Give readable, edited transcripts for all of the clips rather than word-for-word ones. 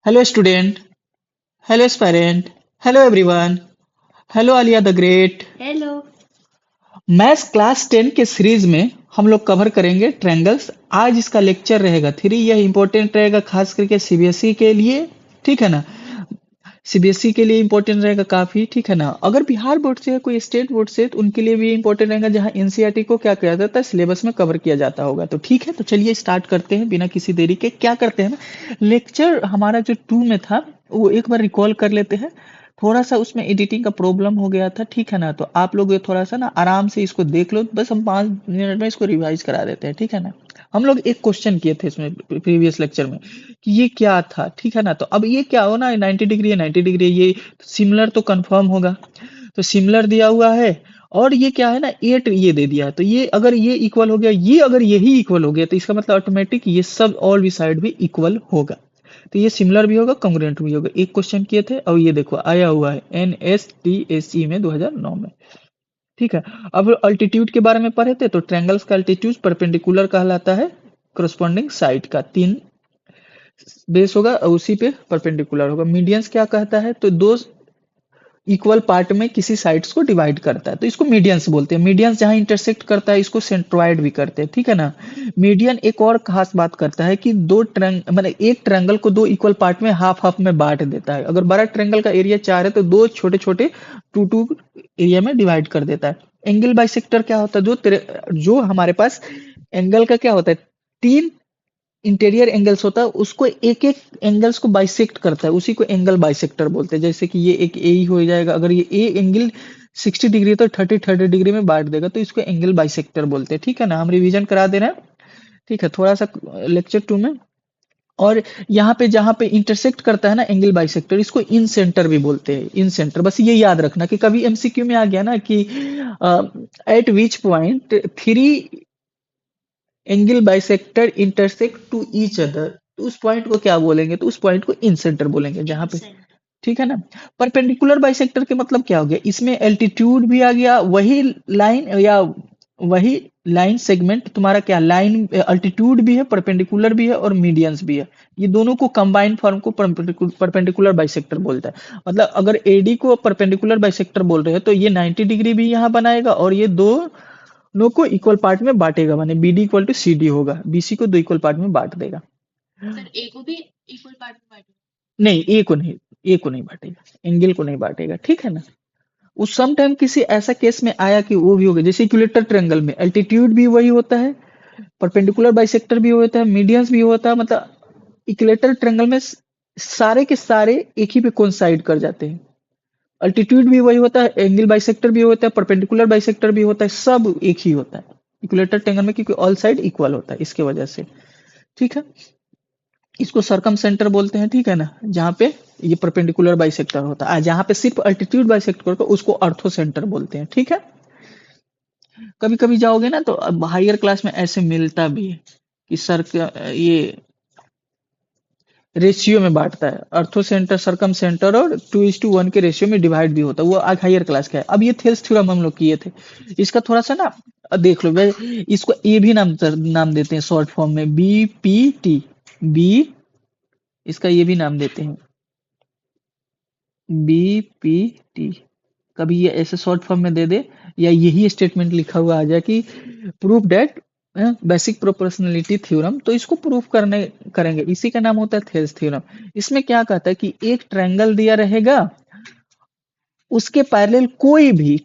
Hello student, hello aspirant, hello everyone, hello Alia the Great। Hello. Maths class 10 के series में हम लोग cover करेंगे ट्रायंगल्स। आज इसका लेक्चर रहेगा 3। यह इंपॉर्टेंट रहेगा खास करके सीबीएसई के लिए, ठीक है ना। सीबीएसई के लिए इंपॉर्टेंट रहेगा काफी, ठीक है ना। अगर बिहार बोर्ड से है, कोई स्टेट बोर्ड से है, तो उनके लिए भी इंपॉर्टेंट रहेगा, जहां एनसीईआरटी को क्या किया जाता है, सिलेबस में कवर किया जाता होगा। तो ठीक है, तो चलिए स्टार्ट करते हैं बिना किसी देरी के। क्या करते हैं ना, लेक्चर हमारा जो 2 में था वो एक बार रिकॉल कर लेते हैं। थोड़ा सा उसमें एडिटिंग का प्रॉब्लम हो गया था, ठीक है ना। तो आप लोग ये थोड़ा सा ना आराम से इसको देख लो, बस हम 5 मिनट में इसको रिवाइज करा देते हैं, ठीक है ना। हम लोग एक क्वेश्चन किए थे इसमें प्रीवियस लेक्चर में कि ये क्या था, ठीक है ना। तो अब ये क्या हो ना, 90 डिग्री है, 90 डिग्री है, ये सिमिलर तो कंफर्म होगा। तो सिमिलर दिया हुआ है, और ये क्या है ना, 8 ये दे दिया है। तो ये अगर ये इक्वल हो गया, ये अगर यही इक्वल हो गया, तो इसका मतलब ऑटोमेटिक ये सब ऑल भी साइड भी इक्वल होगा। तो ये सिमिलर भी होगा, कॉन्ग्रुएंट भी होगा। एक क्वेश्चन किए थे, और ये देखो आया हुआ है एनएसटीएसई में 2009 में, ठीक है। अब अल्टीट्यूड के बारे में पढ़े थे, तो ट्रायंगल्स का अल्टीट्यूड परपेंडिकुलर कहलाता है करस्पॉन्डिंग साइड का। 3 बेस होगा और उसी पे परपेंडिकुलर होगा। मीडियंस क्या कहता है, तो दो इक्वल पार्ट में किसी साइड्स को डिवाइड करता है, तो इसको मीडियंस बोलते हैं। मीडियंस जहां इंटरसेक्ट करता है इसको सेंट्रॉइड भी करते हैं, ठीक है ना। मीडियन एक और खास बात करता है कि दो ट्रैंग मतलब एक ट्रायंगल को दो इक्वल पार्ट में हाफ हाफ में बांट देता है। अगर बड़ा ट्रायंगल का एरिया 4 है, तो दो छोटे छोटे टू टू एरिया में डिवाइड कर देता है। एंगल बाइसेक्टर क्या होता है, जो हमारे पास एंगल का क्या होता है, 3 इंटीरियर एंगल्स होता है, उसको एक एक एंगल्स को बाइसेक्ट करता है, उसी को एंगल बाइसेक्टर बोलते हैं। जैसे कि ये एक ए ही हो जाएगा, अगर ये ए एंगल 60 डिग्री है, तो 30 डिग्री में बांट देगा, तो इसको एंगल बाइसेक्टर बोलते हैं, ठीक है ना। हम रिवीजन करा दे रहे हैं, ठीक है, थोड़ा सा लेक्चर 2 में। और यहाँ पे जहाँ पे इंटरसेक्ट करता है ना एंगल बाइसेक्टर, इसको इन सेंटर भी बोलते हैं, इन सेंटर। बस ये याद रखना कि कभी एमसीक्यू में आ गया ना कि at which point 3 angle bisector intersect to each other, तो उस पॉइंट को क्या बोलेंगे, तो उस पॉइंट को इन सेंटर बोलेंगे, जहां पे, इंसेंट। ठीक है ना। परपेंडिकुलर बाइसेक्टर के मतलब क्या हो गया, इसमें एल्टीट्यूड भी आ गया, वही लाइन या वही लाइन सेगमेंट तुम्हारा क्या, लाइन अल्टीट्यूड भी है, परपेंडिकुलर भी है, और मीडियंस भी है। ये दोनों को कंबाइंड फॉर्म को परपेंडिकुलर बाइसेक्टर बोलता है। मतलब अगर एडी को परपेंडिकुलर बाइसेक्टर बोल रहे हैं, तो ये 90 डिग्री भी यहाँ बनाएगा, और ये दो नो को इक्वल पार्ट में बांटेगा, माने B D equal to C D होगा, बीसी को दो इक्वल पार्ट में बांट देगा। सर ए को भी इक्वल पार्ट में बांटो। नहीं, ए को नहीं, ए को नहीं बांटेगा, एंगल को नहीं बांटेगा, ठीक है ना। उस सम टाइम किसी ऐसा केस में आया कि वो भी हो गया, जैसे इक्विलेटर ट्रायंगल में एल्टीट्यूड भी वही होता है, परपेंडिकुलर बाइसेक्टर भी होता है, मीडियंस भी होता है। मतलब इक्विलेटर ट्रायंगल में सारे के सारे एक ही पे कोइंसाइड कर जाते हैं। अल्टीट्यूड भी वही होता है, एंगल बाइसेक्टर भी होता है, परपेंडिकुलर बाइसेक्टर भी होता है, सब एक ही होता है इक्विलेटर ट्रायंगल में, क्योंकि ऑल साइड इक्वल होता है, इसके वजह से, ठीक है। इसको सरकम सेंटर बोलते हैं, ठीक है ना, जहाँ पे ये परपेंडिकुलर बाइसेक्टर होता है। जहाँ पे सिर्फ अल्टीट्यूड बाइसेक्टर होता है उसको अर्थो सेंटर बोलते हैं, ठीक है। कभी कभी जाओगे ना, तो अब हायर क्लास में ऐसे मिलता भी है कि सर ये रेशियो में बांटता है, अर्थो सेंटर सरकम सेंटर, और 2:1 के रेशियो में डिवाइड भी होता है। वो आज हायर क्लास का है। अब ये थेल्स थ्योरम हम लोग किए थे, इसका थोड़ा सा ना देख लो। इसको ए भी नाम देते हैं शॉर्ट फॉर्म में, बी पी टी, बी, इसका ये भी नाम देते हैं बी पी टी। कभी ये ऐसे शॉर्ट फॉर्म में दे दे, या यही स्टेटमेंट लिखा हुआ आ जाए कि proof that basic proportionality theorem, तो इसको प्रूफ करने करेंगे, इसी का नाम होता है थेल्स थ्योरम। इसमें क्या कहता है कि एक ट्रायंगल दिया रहेगा, उसके पैरेलल कोई भी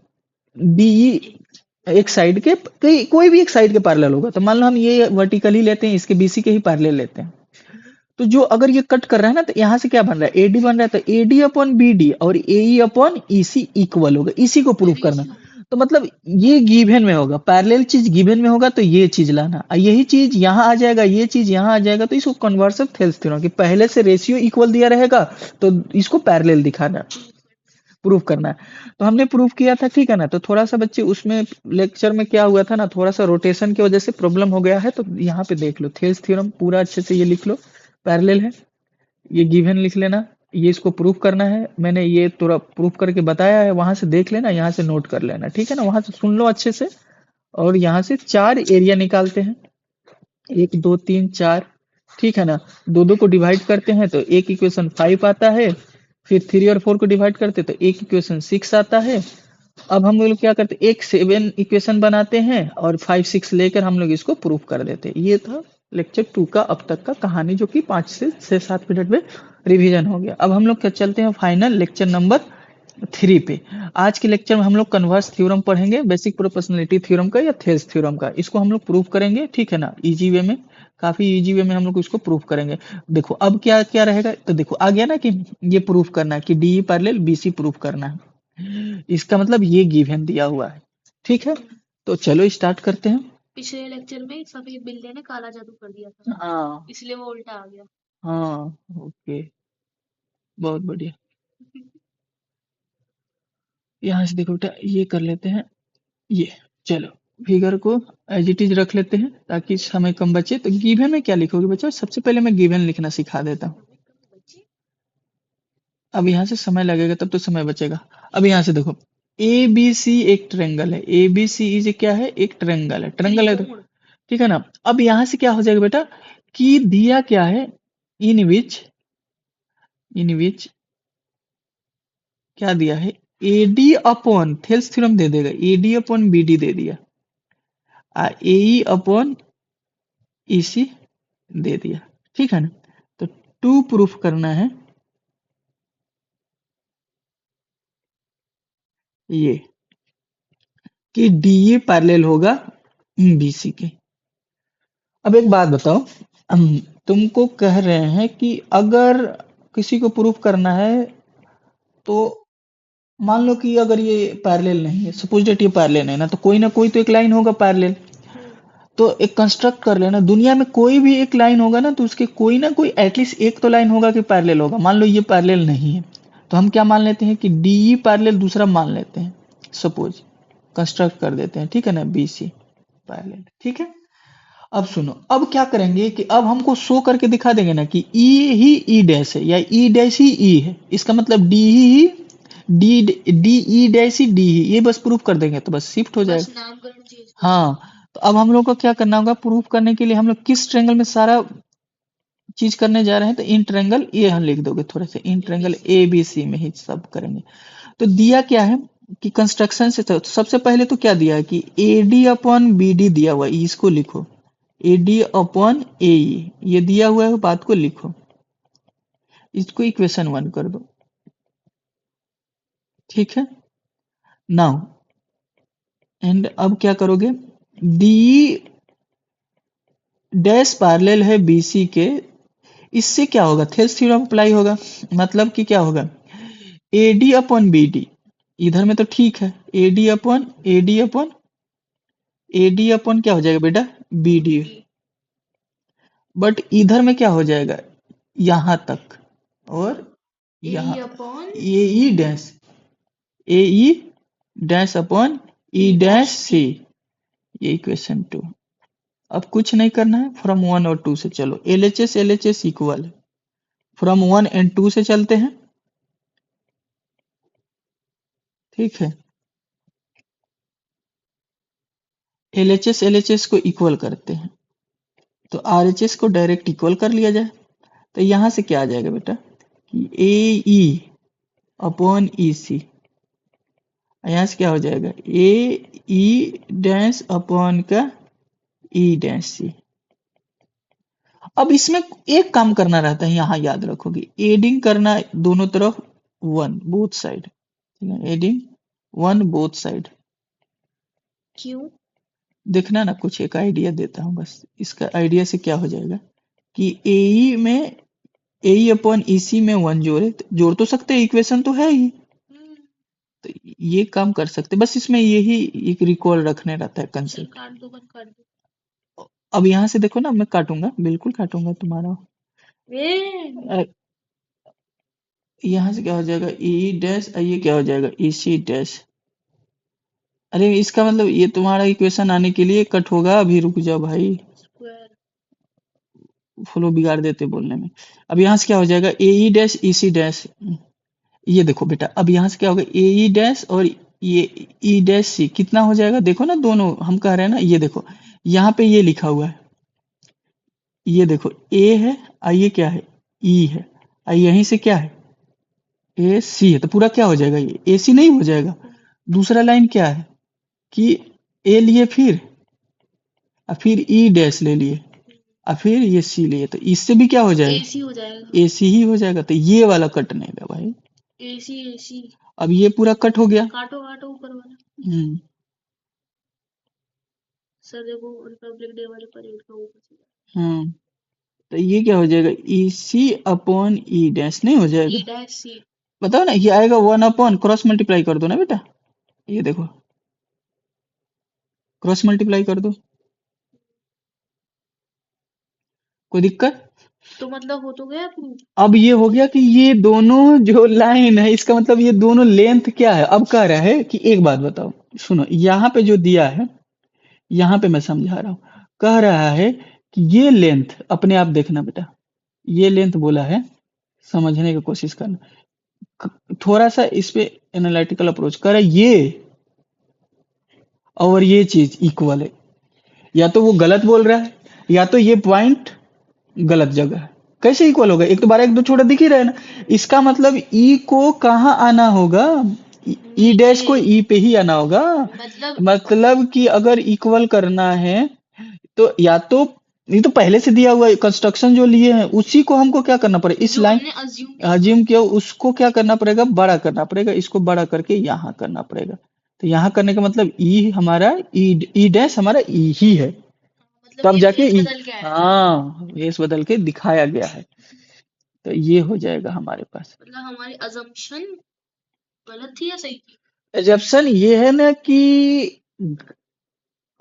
बी, एक साइड के कोई भी एक साइड के पैरेलल होगा। तो मान लो हम ये वर्टिकली लेते हैं, इसके बीसी के ही पैरेलल लेते हैं। तो जो अगर ये कट कर रहा है ना, तो यहाँ से क्या बन रहा है, एडी बन रहा है, तो एडी अपॉन बीडी और एई अपॉन ईसी इक्वल होगा, इसी को प्रूफ करना। रेशियो। तो मतलब ये गिवन में होगा, पैरेलल चीज गिवन में होगा, तो ये चीज लाना, और यही चीज यहाँ आ जाएगा, ये चीज यहाँ आ जाएगा, तो इसको कन्वर्स ऑफ थेल्स थ्योरम, कि पहले से रेशियो इक्वल दिया रहेगा, तो इसको पैरेलल दिखाना, प्रूफ करना है। तो हमने प्रूफ किया था, ठीक है ना। तो थोड़ा सा बच्चे उसमें लेक्चर में क्या हुआ था ना, थोड़ा सा रोटेशन की वजह से प्रॉब्लम हो गया है। तो यहाँ पे देख लो, थेल्स थ्योरम पूरा अच्छे से ये लिख लो, पैरेलल है, ये गिवन लिख लेना, ये इसको प्रूफ करना है। मैंने ये थोड़ा प्रूफ करके बताया है, वहां से देख लेना, यहाँ से नोट कर लेना, ठीक है ना, वहां से सुन लो अच्छे से। और यहाँ से 4 एरिया निकालते हैं, 1 2 3 4, ठीक है ना। दो दो को डिवाइड करते हैं तो एक इक्वेशन 5 आता है, फिर 3 और 4 को डिवाइड करते हैं तो एक इक्वेशन 6 आता है। अब हम लोग क्या करते हैं, एक 7 इक्वेशन बनाते हैं और 5 6 लेकर हम लोग इसको प्रूफ कर देते हैं। ये था लेक्चर 2 का अब तक का कहानी, जो कि 5 से 6 7 मिनट में रिवीजन हो गया। अब हम लोग क्या चलते हैं फाइनल लेक्चर नंबर 3 पे। आज के लेक्चर में हम लोग कन्वर्स थ्योरम पढ़ेंगे, बेसिक प्रोपोर्शनलिटी थ्योरम का या थेल्स थ्योरम का। इसको हम लोग प्रूफ करेंगे, ठीक है ना, इजी वे में। काफी इजी वे में हम लोग इसको प्रूफ करेंगे। देखो अब क्या क्या रहेगा, तो देखो आ गया ना कि ये प्रूफ करना है कि डी पैरेलल बीसी प्रूफ करना है। इसका मतलब ये गिवन दिया हुआ है, ठीक है। तो चलो स्टार्ट करते हैं। पिछले लेक्चर में सफेद बिल्ली ने काला जादू कर दिया था, हाँ इसलिए वो उल्टा आ गया। हाँ, ओके, बहुत बढ़िया। यहाँ से देखो बेटा ये कर लेते हैं, ये चलो फिगर को एज इट इज रख लेते हैं ताकि समय कम बचे। तो गिवन में क्या लिखोगे बच्चों, सबसे पहले मैं गिवन लिखना सिखा देता हूँ। अब यहाँ से समय लगेगा तब तो समय बचेगा। अब यहाँ से देखो ए बी सी एक ट्रेंगल है, ए बी सी इज क्या है, एक ट्रेंगल है, ट्रेंगल है तो त्रिकोण। ठीक है ना। अब यहाँ से क्या हो जाएगा बेटा कि दिया क्या है, इन विच क्या दिया है, एडी अपॉन थेल्स थ्योरम दे देगा, एडी अपॉन बीडी दे दिया, एई अपॉन ईसी दे दिया, ठीक है ना। तो टू प्रूफ करना है ये कि डीई पैरेलल होगा बीसी के। अब एक बात बताओ, हम तुमको कह रहे हैं कि अगर किसी को प्रूफ करना है तो मान लो कि अगर ये पैरेलल नहीं है, सपोज डेट ये पैरेलल नहीं है ना कोई तो एक लाइन होगा पैरेलल। तो एक कंस्ट्रक्ट कर लेना, दुनिया में कोई भी एक लाइन होगा ना तो उसके कोई ना कोई एटलीस्ट एक तो लाइन होगा कि पैरेलल होगा। मान लो ये पैरेलल नहीं है तो हम क्या मान लेते हैं कि डीई पैरेलल दूसरा मान लेते हैं, सपोज कंस्ट्रक्ट कर देते हैं, ठीक है ना, बीसी पैरेलल, ठीक है। अब सुनो, अब क्या करेंगे कि अब हमको शो करके दिखा देंगे ना कि ई ही ई डैश है या ई डैश ही ई है, इसका मतलब डी ही डी डी ई डैश ही डी ही, ये बस प्रूफ कर देंगे तो बस शिफ्ट हो बस जाएगा। नामकरण चेंज कर हाँ, तो अब हम लोग को क्या करना होगा, प्रूफ करने के लिए हम लोग किस ट्रायंगल में सारा चीज करने जा रहे हैं, तो इन ट्रायंगल ये हम लिख दोगे थोड़े से, in triangle ABC। A B C में ही सब करेंगे। तो दिया क्या है कि कंस्ट्रक्शन से, तो सबसे पहले तो क्या दिया है कि A D upon B D दिया हुआ है, इसको लिखो, ए डी अपॉन ए, ये दिया हुआ है, बात को लिखो, इसको इक्वेशन 1 कर दो, ठीक है। नाउ एंड अब क्या करोगे, डी डैश पैरेलल है बीसी के, इससे क्या होगा, थेल्स थ्योरम अप्लाई होगा। मतलब कि क्या होगा, A D upon B D, इधर में तो ठीक है, A D upon A D upon A D upon क्या हो जाएगा बेटा, बी डी, B। बट इधर में क्या हो जाएगा, यहां तक और A यहाँ अपॉन ए ई डैश, ए ई डैश अपॉन ई E dash dash C, C। ये इक्वेशन 2। अब कुछ नहीं करना है, फ्रॉम 1 और 2 से चलो, एल एच एस इक्वल है, फ्रॉम 1 एंड 2 से चलते हैं, ठीक है। एल एच एस को इक्वल करते हैं तो आर एच एस को डायरेक्ट इक्वल कर लिया जाए। तो यहां से क्या आ जाएगा बेटा कि ए ई अपॉन ई सी, यहाँ से क्या हो जाएगा, ए ई डैश अपॉन का ई डैश सी। अब इसमें एक काम करना रहता है, यहाँ याद रखोगे, एडिंग करना दोनों तरफ 1 बोथ साइड, ठीक है, एडिंग 1 बोथ साइड। क्यों? देखना ना, कुछ एक आइडिया देता हूँ बस, इसका आइडिया से क्या हो जाएगा कि ए में ए अपॉन ईसी में 1 जोड़ तो सकते हैं, इक्वेशन तो है ही, तो ये काम कर सकते हैं। बस इसमें यही एक रिकॉल रखने रहता है चल कंसेप्ट। काट दो, बंद कर दो। अब यहाँ से देखो ना, मैं काटूंगा, बिल्कुल काटूंगा तुम्हारा। ए यहाँ से क्या हो जाएगा, ई डैश, ये क्या हो जाएगा, ई सी डैश। अरे इसका मतलब ये तुम्हारा इक्वेशन आने के लिए कट होगा, अभी रुक जाओ भाई, स्क्वायर। फ्लो बिगाड़ देते बोलने में। अब यहाँ से क्या हो जाएगा, A E dash E C dash, ये देखो बेटा, अब यहाँ से क्या होगा, ए ई डैश और ये ई डैश सी कितना हो जाएगा, देखो ना दोनों हम कह रहे हैं ना, ये देखो यहाँ पे ये लिखा हुआ है, ये देखो ए है, ये क्या है, ई है, यहीं से क्या है, ए सी है, तो पूरा क्या हो जाएगा, ये ए सी नहीं हो जाएगा। दूसरा लाइन क्या है कि ए लिए, फिर ई डैश ले लिए, और फिर ये सी लिए, तो इससे भी क्या हो जाएगा, एसी हो जाएगा। ए सी ही हो जाएगा, तो ये वाला कटनेगा भाई। एसी एसी अब ये पूरा कट हो गया। काटो काटो ऊपर वाला। हम्म सर देखो रिपब्लिक डे वाले परेड का ऊपर से हम्म तो ये क्या हो जाएगा, ई सी अपॉन ई डैश नहीं हो ई जाएगा। Dash C. बताओ ना, ये आएगा 1 अपॉन, क्रॉस मल्टीप्लाई कर दो ना बेटा, ये देखो क्रॉस मल्टीप्लाई कर दो, कोई दिक्कत। तो मतलब हो तो गया प्रूफ। अब ये हो गया कि ये दोनों जो लाइन है, इसका मतलब ये दोनों लेंथ क्या है। अब कह रहा है कि एक बात बताओ, सुनो यहाँ पे जो दिया है, यहाँ पे मैं समझा रहा हूँ, कह रहा है कि ये लेंथ अपने आप देखना बेटा, ये लेंथ बोला है, समझने की कोशिश करना, थोड़ा सा इस पे एनालिटिकल अप्रोच कर रहा है, ये और ये चीज इक्वल है, या तो वो गलत बोल रहा है, या तो ये पॉइंट गलत जगह है। कैसे इक्वल होगा, एक तो 12 1 2 छोटा दिख ही रहा है ना, इसका मतलब ई को कहाँ आना होगा, ई डैश को ई पे ही आना होगा। मतलब कि अगर इक्वल करना है तो या तो, ये तो पहले से दिया हुआ है, कंस्ट्रक्शन जो लिए हैं उसी को हमको क्या करना पड़ेगा, इस जो लाइन हमने अज्यूम अज्यूम किया उसको क्या करना पड़ेगा, बड़ा करना पड़ेगा, इसको बड़ा करके यहाँ करना पड़ेगा। तो यहाँ करने का मतलब ई हमारा, ई डैश हमारा ई ही है, मतलब तब ये जाके फेस ई, बदल गया है। हाँ बेस बदल के दिखाया गया है, तो ये हो जाएगा हमारे पास। मतलब हमारी अजम्पशन गलत थी या सही थी। एजप्शन ये है ना कि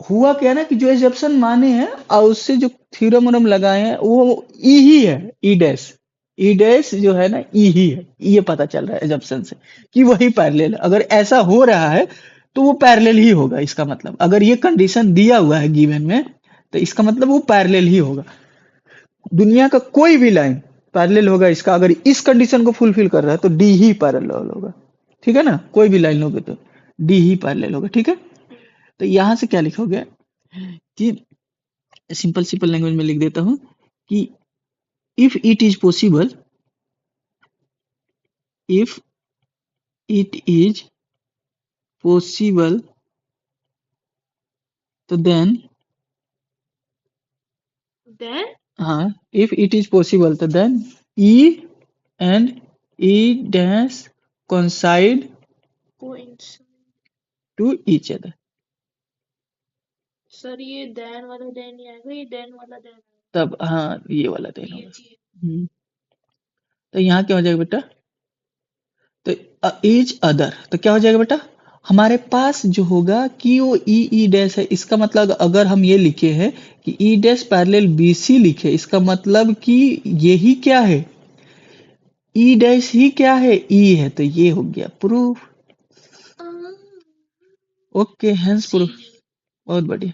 हुआ क्या ना कि जो एजप्शन माने हैं और उससे जो थ्योरम वरम लगाए हैं वो ई ही है, ई डैश जो है ना ई ही है, ये पता चल रहा है एजप्शन से कि वही पैरेलल है। अगर ऐसा हो रहा है तो वो पैरेलल ही होगा, इसका मतलब अगर ये कंडीशन दिया हुआ है गिवन में, तो इसका मतलब वो पैरेलल ही होगा। दुनिया का कोई भी लाइन पैरेलल होगा इसका, अगर इस कंडीशन को फुलफिल कर रहा है तो डी ही पैरेलल होगा, ठीक है ना, कोई भी लाइन लोगे तो डी ही पैरेलल होगा, ठीक है। तो यहां से क्या लिखोगे कि सिंपल सिंपल लैंग्वेज में लिख देता हूं कि if it is possible, if it is possible, तो देन, देन हाँ इफ इट इज पॉसिबल तो then E and E dash coincide coincide. To each other. Sir ये देन वाला देन नहीं आएगा, ये देन वाला देन तब हाँ ये वाला देन आएगा। ये होगा। चाहिए। तो यहाँ क्या हो जाएगा बेटा, तो इच अदर, तो क्या हो जाएगा बेटा, हमारे पास जो होगा कि वो ई डैश है, इसका मतलब अगर हम ये लिखे हैं कि E dash parallel B C लिखे, इसका मतलब कि यही क्या है, ई डैश ही क्या है, ई है, तो ये हो गया प्रूफ। ओके हेंस प्रूफ, बहुत बढ़िया।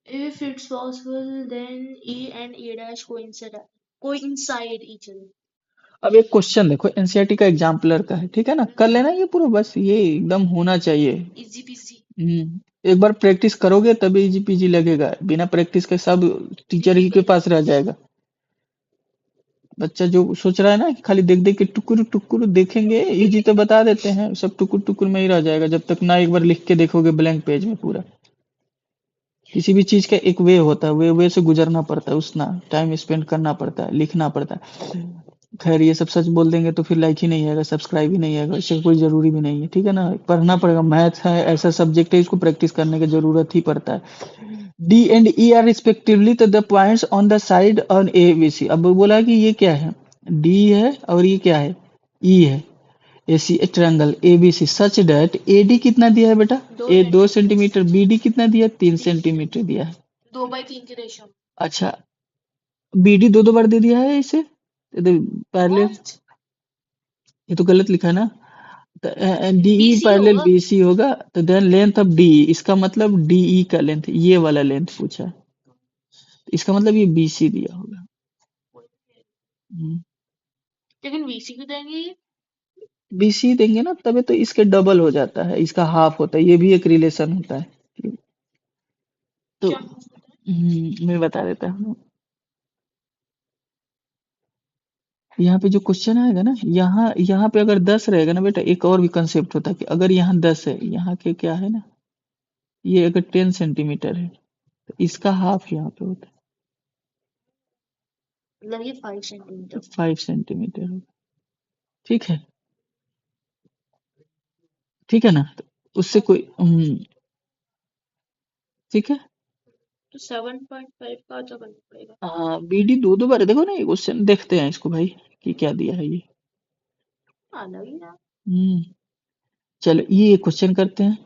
If it's possible, then E and E dash coincide each other. अब एक क्वेश्चन देखो, एनसीईआरटी का एग्जाम्पलर का है, ठीक है ना, कर लेना ये पूरा, बस ये एकदम होना चाहिए। Easy peasy. एक बार प्रैक्टिस करोगे तभी इजी पीजी लगेगा, बिना प्रैक्टिस के सब टीचर ही के पास रह जाएगा। बच्चा जो सोच रहा है ना कि खाली देख देख के टुकुर टुकुर देखेंगे, इजी तो बता देते हैं, सब टुकुर टुकुर में ही रह जाएगा जब तक ना एक बार लिख के देखोगे ब्लैंक पेज में पूरा। किसी भी चीज का एक वे होता है, वे से गुजरना पड़ता है, उसना टाइम स्पेंड करना पड़ता है, लिखना पड़ता है। खैर ये सब सच बोल देंगे तो फिर लाइक ही नहीं आएगा, सब्सक्राइब ही नहीं आएगा, इससे कोई जरूरी भी नहीं है, ठीक है ना। पढ़ना पड़ेगा, मैथ है ऐसा सब्जेक्ट है, इसको प्रैक्टिस करने की जरूरत ही पड़ता है। D and E R respectively तो the points on the side on A B C. अब बोला कि ये क्या है, डी है और ये क्या है, ई है, A C triangle A B C such that A D कितना दिया है बेटा, ए 2 सेंटीमीटर, बी डी कितना दिया है, 3 सेंटीमीटर दिया है। 2/3 के रेशो में। अच्छा बी डी दो दो बार दे दिया है इसे, तो पहले What? ये तो गलत लिखा है ना, तो डी ई BC पैरेलल होगा। बी सी होगा, तो देन लेंथ ऑफ डी, इसका मतलब डी ई का लेंथ, ये वाला लेंथ पूछा है, तो इसका मतलब ये बी सी दिया होगा। लेकिन VC क्यों देंगे ये? बी सी देंगे ना तभी तो इसके डबल हो जाता है, इसका हाफ होता है, ये भी एक रिलेशन होता है। तो क्या? मैं बता देता हूँ, यहाँ पे जो क्वेश्चन आएगा ना, यहाँ यहाँ पे अगर 10 रहेगा ना बेटा, एक और भी कंसेप्ट होता है कि अगर यहाँ 10 है, यहाँ के क्या है ना, ये अगर 10 सेंटीमीटर है तो इसका हाफ यहाँ पे होता मतलब ये 5 है, सेंटीमीटर 5 सेंटीमीटर होगा। ठीक है, ठीक है ना, तो उससे कोई ठीक है। तो 7.5 का अच्छा करना पड़ेगा। हाँ, बीडी दो दो बार देखो ना, ये क्वेश्चन देखते हैं इसको भाई कि क्या दिया है ये। अलग ही ना। हम्म चलो ये क्वेश्चन करते हैं,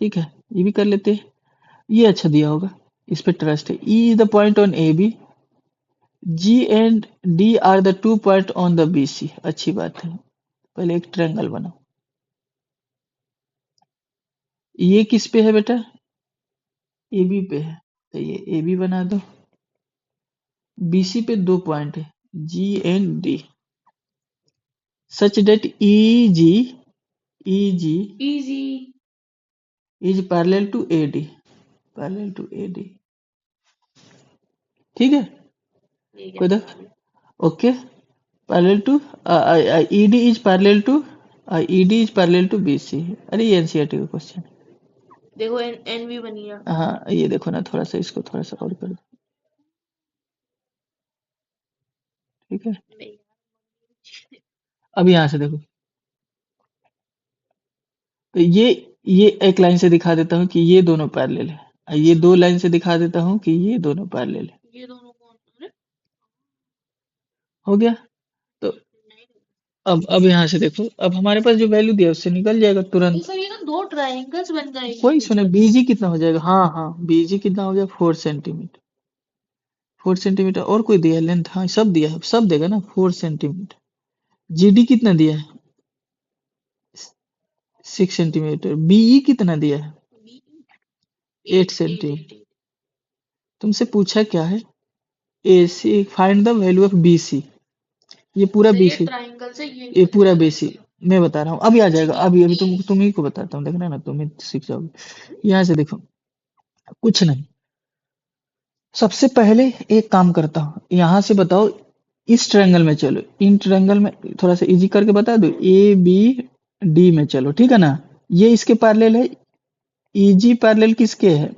ठीक है, ये भी कर लेते हैं। ये अच्छा दिया होगा, इस पे ट्रस्ट है। E is the point on A B, G and D are the two point on the B C. अच्छी बात है, पहले एक ट्रायंगल बनाओ। ये किस पे है बेटा, ए बी पे है, तो ये ए बी बना दो। बी सी पे दो पॉइंट है, G and D, such that E G, E G E G. Is parallel to A D, parallel to A D. ठीक है, ठीक कोई है। Okay, parallel to ED is parallel to, ED is parallel to BC. अरे ये NCERT का question. देखो N भी बनी है। हाँ ये देखो ना, थोड़ा सा इसको थोड़ा सा और कर दो, ठीक है। नहीं। अब यहाँ से देखो, तो ये एक लाइन से दिखा देता हूँ कि ये दोनों पैरेलल है, और ये दो लाइन से दिखा देता हूँ कि ये दोनों पैरेलल है। ये दोनों कौन? अरे हो गया। तो नहीं। अब यहाँ से देखो, अब हमारे पास जो वैल्यू दिया है उससे निकल जाएगा ये तुरंत। सर, ये तो दो ट्रायंगल्स बन गए कोई बीच सुने, में। बीजी कितना हो जाएगा, हाँ हाँ, बीजी कितना हो गया, 4 सेंटीमीटर। 4 सेंटीमीटर, और कोई दिया है लेंथ, हाँ सब दिया है, सब देगा ना, 4 सेंटीमीटर। जीडी कितना दिया है, 6 सेंटीमीटर। बीई कितना दिया है, 8 सेंटीमीटर। तुमसे पूछा क्या है, A C find the value of B C, ये पूरा सर बी ये सी, ट्रायंगल से ये ये निकल पूरा जाएगा। B C. मैं बता रहा हूँ, अभी आ जाएगा, अभी अभी तुम ही को बताता हूँ, देखना ना तुम ही सीख जाओगे। यहाँ से देखो, कुछ नहीं, सबसे पहले एक काम करता हूँ, यहाँ से बताओ, इस ट्रायंगल में चलो, इन ट्रायंगल में थोड़ा सा इजी करके बता दो, ए बी डी में चलो, ठीक है ना। ये इसके पैरेलल है, ईजी पैरेलल किसके है,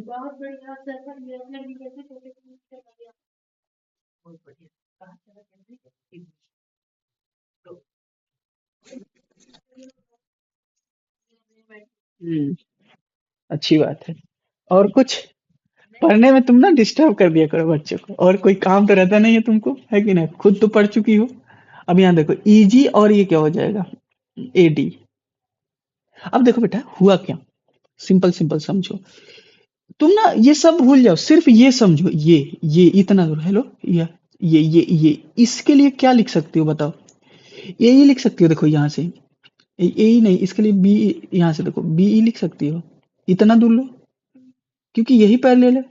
बहुत बढ़िया सर, ये अपने भी कैसे छोटे छोटे कर दिया। हम्म, अच्छी बात है। और कुछ, पढ़ने में तुम ना डिस्टर्ब कर दिया करो बच्चों को, और कोई काम तो रहता नहीं है तुमको, है कि नहीं, खुद तो पढ़ चुकी हो। अब यहाँ देखो, ईजी और ये क्या हो जाएगा, एडी। अब देखो बेटा हुआ क्या, सिंपल सिंपल समझो, तुम ना ये सब भूल जाओ, सिर्फ ये समझो, ये इतना दूर, हेलो, ये इसके लिए क्या लिख सकती हो बताओ, ये लिख सकती हो, देखो यहाँ से, ए ही नहीं, इसके लिए बी, यहाँ से देखो बी ई लिख सकती हो, इतना दूर लो, क्योंकि यही पैरेलल है।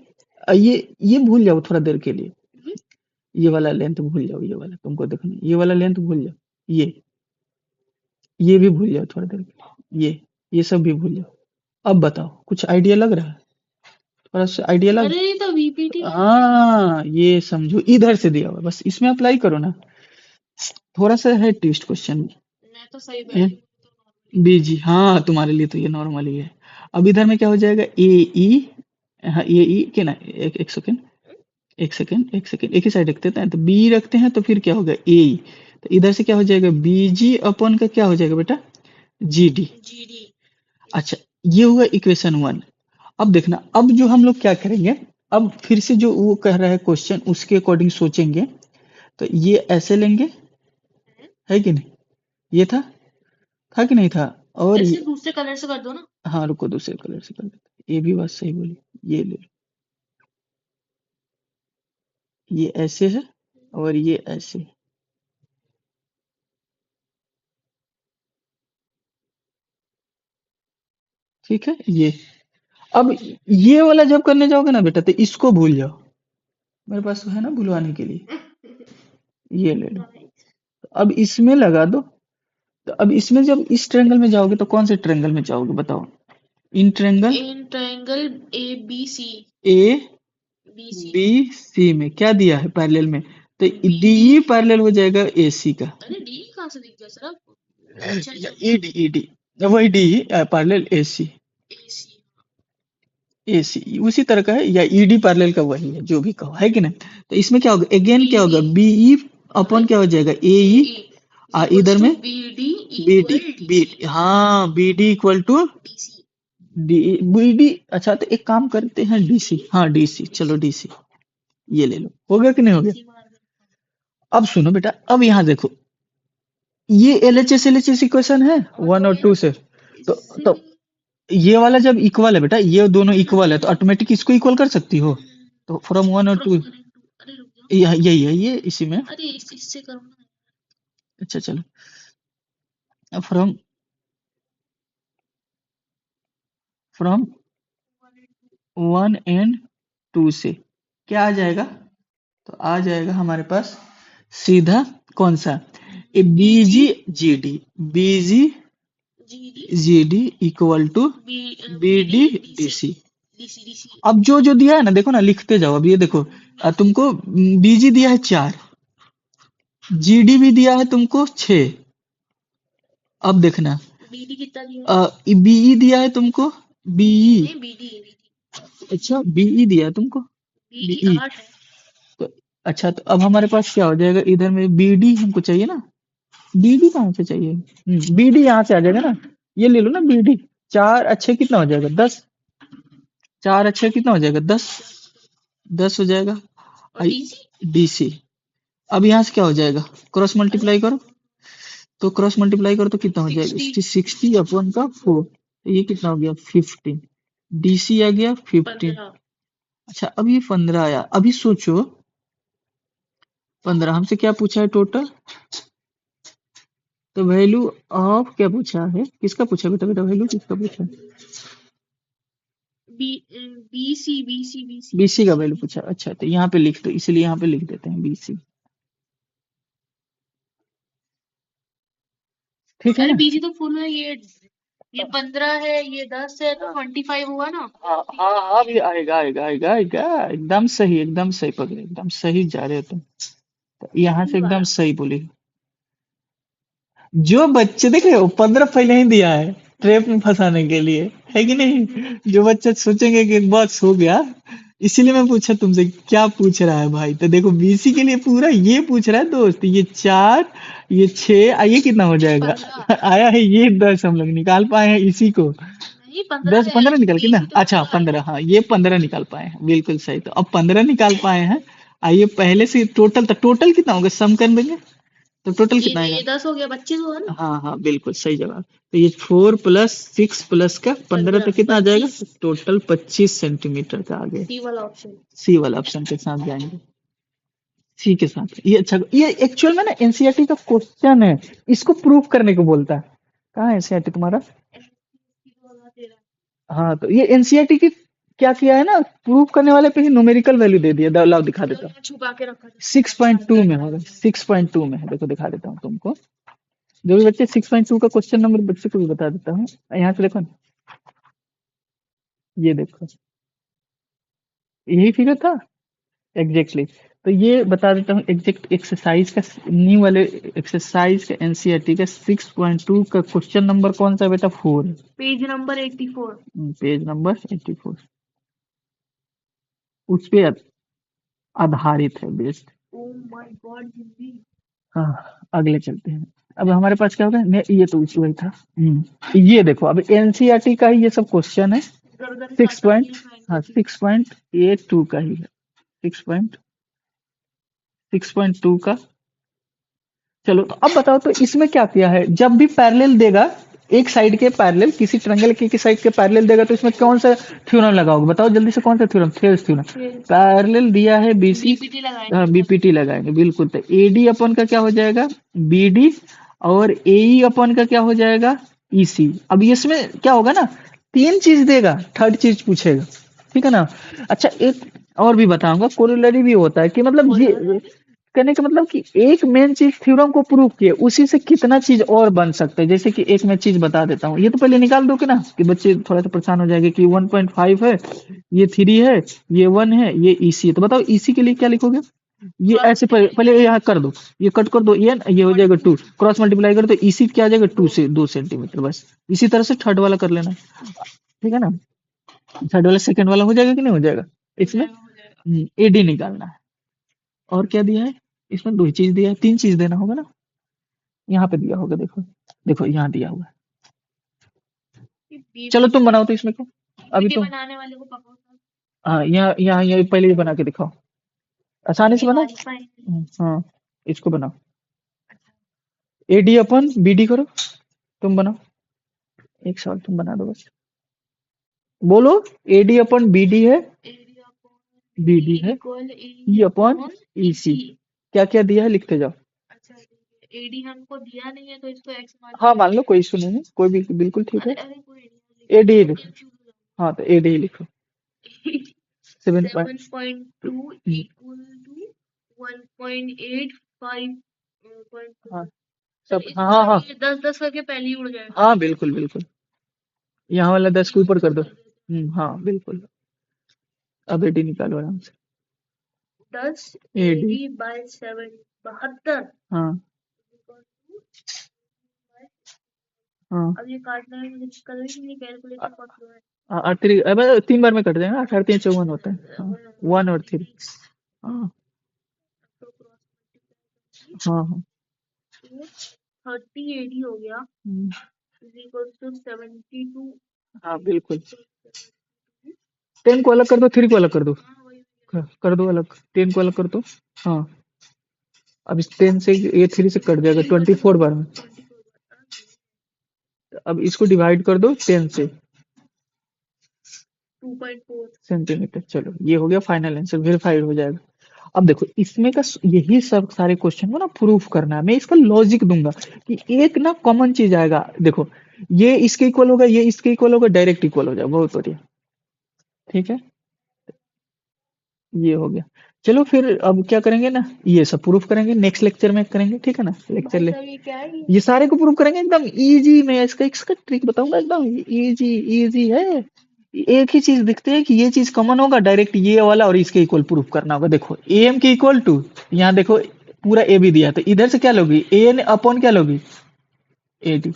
ये भूल जाओ थोड़ा देर के लिए, ये वाला लेंथ भूल जाओ, ये वाला तुमको देखना, ये वाला लेंथ भूल जाओ, ये भी भूल जाओ थोड़ा देर के लिए, ये सब भी भूल जाओ। अब बताओ, कुछ आइडिया लग रहा है, थोड़ा सा आइडिया लग, अरे ये तो वीपीटी है। हाँ ये समझो, इधर से दिया हुआ है, बस इसमें अप्लाई करो ना, थोड़ा सा है ट्विस्ट क्वेश्चन। मैं तो सही बैठी हूँ, तो नॉर्मली बी है। जी, हाँ तुम्हारे लिए तो ये नॉर्मल ही है। अब इधर में क्या हो जाएगा, ए ई, हाँ ए ई के ना, एक सेकेंड, एक सेकेंड, एक ही साइड रखते हैं, तो बी रखते हैं तो फिर क्या होगा, ए, तो इधर से क्या हो जाएगा, बी जी अपन का क्या हो जाएगा बेटा, जी डी। जीडी। अच्छा, ये हुआ इक्वेशन 1। अब देखना, अब जो हम लोग क्या करेंगे, अब फिर से जो वो कह रहा है क्वेश्चन, उसके अकॉर्डिंग सोचेंगे, तो ये ऐसे लेंगे, है कि नहीं, ये था कि नहीं था, और ऐसे ये, दूसरे कलर से कर दो ना। हाँ रुको दूसरे कलर से कर देते, ये भी बात सही बोली, ये ले लो, ये ऐसे है और ये ऐसे, ठीक है। ये अब ये वाला जब करने जाओगे ना बेटा, तो इसको भूल जाओ, मेरे पास तो है ना भुलवाने के लिए, ये ले लो। तो अब इसमें लगा दो, तो अब इसमें जब इस ट्रायंगल में जाओगे तो कौन से ट्रायंगल में जाओगे बताओ, in triangle in triangle A B C. A BC। B C में क्या दिया है पैरेलल में, तो BD। डी पैरेलल हो जाएगा ए सी का, अरे D कहाँ से दिख गया सर आपको? अच्छा या अच्छा ईडी वही D parallel A C, AC। A C उसी तरह का है, या ईडी पैरेलल का वही है जो भी कहो, है कि नहीं। तो इसमें क्या होगा, अगेन क्या होगा, BE। बीई अरे अपन क्या हो जाएगा ए ई, AE इधर equals to में BD B D, equal B DC। हाँ B D equal to DC। D, B D. अच्छा तो एक काम करते हैं डीसी, हाँ डीसी, चलो डीसी ये ले लो, हो गया कि नहीं हो गया। DC मार दे। अब सुनो बेटा, अब यहाँ देखो, ये एल एच एस इक्वेशन है हाँ वन तो और ये टू से, इससे तो ये वाला जब इक्वल है बेटा, ये दोनों इक्वल है तो ऑटोमेटिक इसको इक्वल कर सकती हो, तो फ्रॉम वन और फ्रॉम टू, 1 and 2। अरे रुक जाओ। यही है ये इसी में। अरे इससे करो ना। अच्छा चलो, फ्रॉम फ्रॉम 1 एंड 2 से क्या आ जाएगा, तो आ जाएगा हमारे पास सीधा कौन सा, A B G G D, B G GD G D equal to B BD D D DC। C. DC। अब जो जो दिया है ना देखो ना, लिखते जाओ, अब ये देखो, तुमको बीजी दिया है 4, जीडी भी दिया है तुमको 6, अब देखना, BD कितना दिया है? बीई दिया है तुमको, बीई, नहीं BD। अच्छा बीई दिया है तुमको, BE बीई, 8 है। तो अच्छा तो अब हमारे पास क्या हो जाएगा, इधर में बीडी हमको चाहिए ना, बीडी कहाँ से चाहिए, बीडी यहाँ से आ जाएगा ना, ये ले लो ना बीडी, 4 अच्छे कितना हो जाएगा 10, 4 अच्छे कितना हो जाएगा 10, 10 हो जाएगा, और DC डीसी। अब यहाँ से क्या हो जाएगा, क्रॉस मल्टीप्लाई करो, तो क्रॉस मल्टीप्लाई करो तो कितना हो जाएगा, 60 60 अपन का 4, तो ये कितना हो गया 15, डीसी आ गया 15। 15। अच्छा अब ये 15 आया, अभी सोचो 15 हमसे क्या पूछा है टोटल, तो वैल्यू ऑफ क्या पूछा है, किसका पूछा है बेटा, बेटा वैल्यू किसका पूछा है, BC। बीसी का वैल्यू पूछा, अच्छा तो यहाँ पे लिख दो, इसलिए यहाँ पे लिख देते हैं बीसी, ठीक है अरे ना। BC तो फुल है। ये 15 है, ये 10 है, तो 25 हुआ ना। हाँ हाँ हाँ भी आएगा आएगा आएगा आएगा, एकदम सही पकड़े, एकदम सही जा रहे हो तुम, तो यहाँ से सही एकदम वाला। सही बोली। जो बच्चे देख रहे हो 15 पहले ही दिया है ट्रैप में फंसाने के लिए, है कि नहीं, जो बच्चे सोचेंगे कि बस हो गया, इसीलिए मैं पूछा तुमसे क्या पूछ रहा है भाई, तो देखो बीसी के लिए पूरा ये पूछ रहा है दोस्त, ये 4, ये 6, ये कितना हो जाएगा 15 आया है ये 10, हम लोग निकाल पाए हैं इसी को, नहीं 15 10 है। 15 निकल के ना, BC तो अच्छा फुल आया 15, है। हाँ ये 15 निकाल पाए हैं, बिल्कुल सही, तो अब 15 निकाल पाए हैं। आइए पहले से टोटल, तो टोटल कितना होगा, सम कर देंगे, तो टोटल कितना आएगा, ये 10 हो गया, 25 हुआ ना। हाँ हाँ बिल्कुल सही जवाब, तो ये 4 + 6 प्लस का 15, तो 15 कितना आ जाएगा, 25। टोटल 25 सेंटीमीटर का आ गया, सी वाला ऑप्शन। सी वाला ऑप्शन के साथ जाएंगे, सी के साथ, ये अच्छा, ये एक्चुअल में ना एनसीईआरटी का क्वेश्चन है, इसको प्रूव करने को बोलता है, कहाँ है एनसीईआरटी तुम्हारा, हाँ तो ये एनसीईआरटी की क्या किया है ना, प्रूव करने वाले पे ही न्यूमेरिकल वैल्यू दे दिया, लाओ दिखा देता हूँ, छुपा के रखा था। 6.2 में होगा, 6.2 में है, देखो दिखा देता हूँ तुमको, जो भी बच्चे 6.2 का क्वेश्चन नंबर बच्चे को भी बता देता हूँ, यहाँ से देखो ना, ये देखो यही फिगर था एग्जैक्टली, तो ये बता देता हूँ एग्जैक्ट एक्सरसाइज का, न्यू वाले एक्सरसाइज का एनसीईआरटी का 6.2 का क्वेश्चन नंबर कौन सा है बेटा, 4, पेज नंबर 84। पेज नंबर 84, उस पे आधारित है based. Oh my God Hindi. हाँ अगले चलते हैं, अब हमारे पास क्या होगा, ये तो उसी वही था, ये देखो अब एनसीईआरटी का ही ये सब क्वेश्चन है, गर्दन 6 काटा पॉइंट, नहीं हाँ खाएंगे। 6.82 का ही है, 6.2 का, चलो तो अब बताओ, तो इसमें क्या किया है, जब भी पैरेलल देगा, एक साइड के पैरेलल, किसी ट्रायंगल के एक साइड के पैरेलल देगा, तो इसमें कौन सा थ्योरम लगाओगे, बताओ जल्दी से, कौन सा थ्योरम, थेल्स थ्योरम, पैरेलल दिया है बीसी, बीपीटी लगाएंगे। बीपीटी लगाएंगे बिल्कुल, तो एडी अपन का क्या हो जाएगा, बीडी, और एई अपन का क्या हो जाएगा, ईसी। अब इसमें क्या होगा ना, 3 चीज देगा, थर्ड चीज पूछेगा, ठीक है ना। अच्छा एक और भी बताऊंगा, कोरोलरी भी होता है कि मतलब ये कहने का मतलब कि एक मेन चीज थ्योरम को प्रूव किए, उसी से कितना चीज और बन सकता है। जैसे कि एक मैं चीज बता देता हूँ, ये तो पहले निकाल दो कि ना, कि बच्चे थोड़ा सा परेशान हो जाएंगे कि 1.5 है, ये 3 है, ये 1 है, ये ईसी है। तो बताओ ईसी के लिए क्या लिखोगे? ये क्रॉस ऐसे पहले ये यहाँ कर दो, ये कट कर दो, ये हो जाएगा 2, क्रॉस मल्टीप्लाई करो तो ईसी क्या आ जाएगा 2 से 2 सेंटीमीटर। बस इसी तरह से थर्ड वाला कर लेना, ठीक है ना। थर्ड वाला सेकंड वाला हो जाएगा कि नहीं हो जाएगा? इसमें एडी निकालना है। और क्या दिया है? इसमें दो ही चीज दिया है, तीन चीज देना होगा ना। यहाँ पे दिया होगा, देखो देखो यहाँ दिया हुआ है। चलो तुम बनाओ तो इसमें को, अभी तुम बनाने वाले को पकड़ो। हाँ यहाँ यहाँ ये पहले ही बना के दिखाओ, आसानी से बनाओ। हाँ इसको बनाओ, एडी अपन बीडी करो, तुम बनाओ। एक सवाल तुम बना दो बस, बोलो। एडी अपन बीडी है, बीडी है, ई अपन ईसी। क्या क्या दिया है लिखते जाओ। अच्छा एडी हमको दिया नहीं है तो इसको एक्स मान हाँ मान लो, कोई इशू नहीं है, कोई भी बिल्कुल ठीक है। अरे कोई एडी लिखो, हाँ तो एडी लिखो। 7.2 इक्वल टू 1.85 हाँ सब, हाँ हाँ हाँ 10 10 करके पहले ही उड़ जाएगा। हाँ बिल्कुल बिल्कुल, यहाँ वाला 10 के ऊपर कर दो। हाँ बिल्कुल, अब एडी निकालो आराम से। 10 एडी एडी बाय 7 72। हाँ हाँ अब ये काटना है, मुझे कल ही नहीं कैलकुलेटर पकड़ो है। हाँ, 3 अब 3 बार में कट देना, 8 3 54 होता है। हाँ 1 और 3, हाँ हाँ हाँ 30 एडी हो गया हम्म, इज इक्वल टू 72। हाँ बिल्कुल। 10 को अलग कर दो, 3 को अलग कर दो, कर दो अलग, 10 को अलग कर दो। हाँ अब इस 10 से ये 3 से कट जाएगा 24 बार में। अब इसको डिवाइड कर दो 10 से, 2.4 सेंटीमीटर। चलो ये हो गया फाइनल आंसर, वेरीफाइड हो जाएगा। अब देखो इसमें का यही सब सारे क्वेश्चन को ना प्रूफ करना है। मैं इसका लॉजिक दूंगा कि एक ना कॉमन चीज आएगा, देखो ये इसके इक्वल होगा, ये इसके इक्वल होगा, डायरेक्ट इक्वल हो जाएगा। बहुत बढ़िया, ठीक है, ये हो गया। चलो फिर अब क्या करेंगे ना, ये सब प्रूफ करेंगे नेक्स्ट लेक्चर में करेंगे, ठीक है ना। लेक्चर ले ये क्या है ये सारे को प्रूफ करेंगे एकदम इजी। मैं इसका इसका ट्रिक बताऊंगा, एकदम इजी इजी है। एक ही चीज दिखते है कि ये चीज कॉमन होगा, डायरेक्ट ये वाला और इसके इक्वल प्रूफ करना होगा। देखो ए एम के इक्वल टू, यहाँ देखो पूरा ए बी दिया, तो इधर से क्या लोगी, ए एन अपॉन क्या लोगी, ए डी।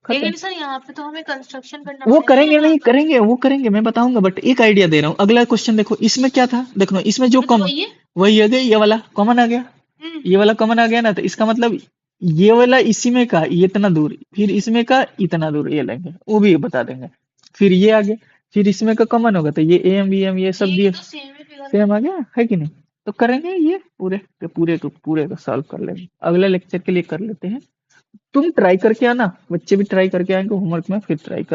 खत्म। लेकिन सर यहाँ पे तो हमें कंस्ट्रक्शन करना वो पड़ेगा करेंगे, यहाँ नहीं पर। करेंगे, वो करेंगे, मैं बताऊंगा, बट एक आइडिया दे रहा हूँ। अगला क्वेश्चन देखो, इसमें क्या था, देखो इसमें जो इसमें तो कम वही है। वही आ गया, ये वाला कॉमन आ गया, ये वाला कॉमन आ गया ना, तो इसका मतलब ये वाला इसी में का ये इतना दूर, फिर इसमें का इतना दूर ये लेंगे, वो भी बता देंगे। फिर ये आ गया, फिर इसमें का कॉमन होगा, तो ये एम बी एम ये सब ये दिए तो सेम ही फिगर सेम आ गया है कि नहीं। तो करेंगे ये पूरे के पूरे को पूरे को सॉल्व कर लेंगे, अगले लेक्चर के लिए कर लेते हैं। तुम ट्राई करके आना, बच्चे भी ट्राई करके आएंगे होमवर्क में, फिर ट्राई कर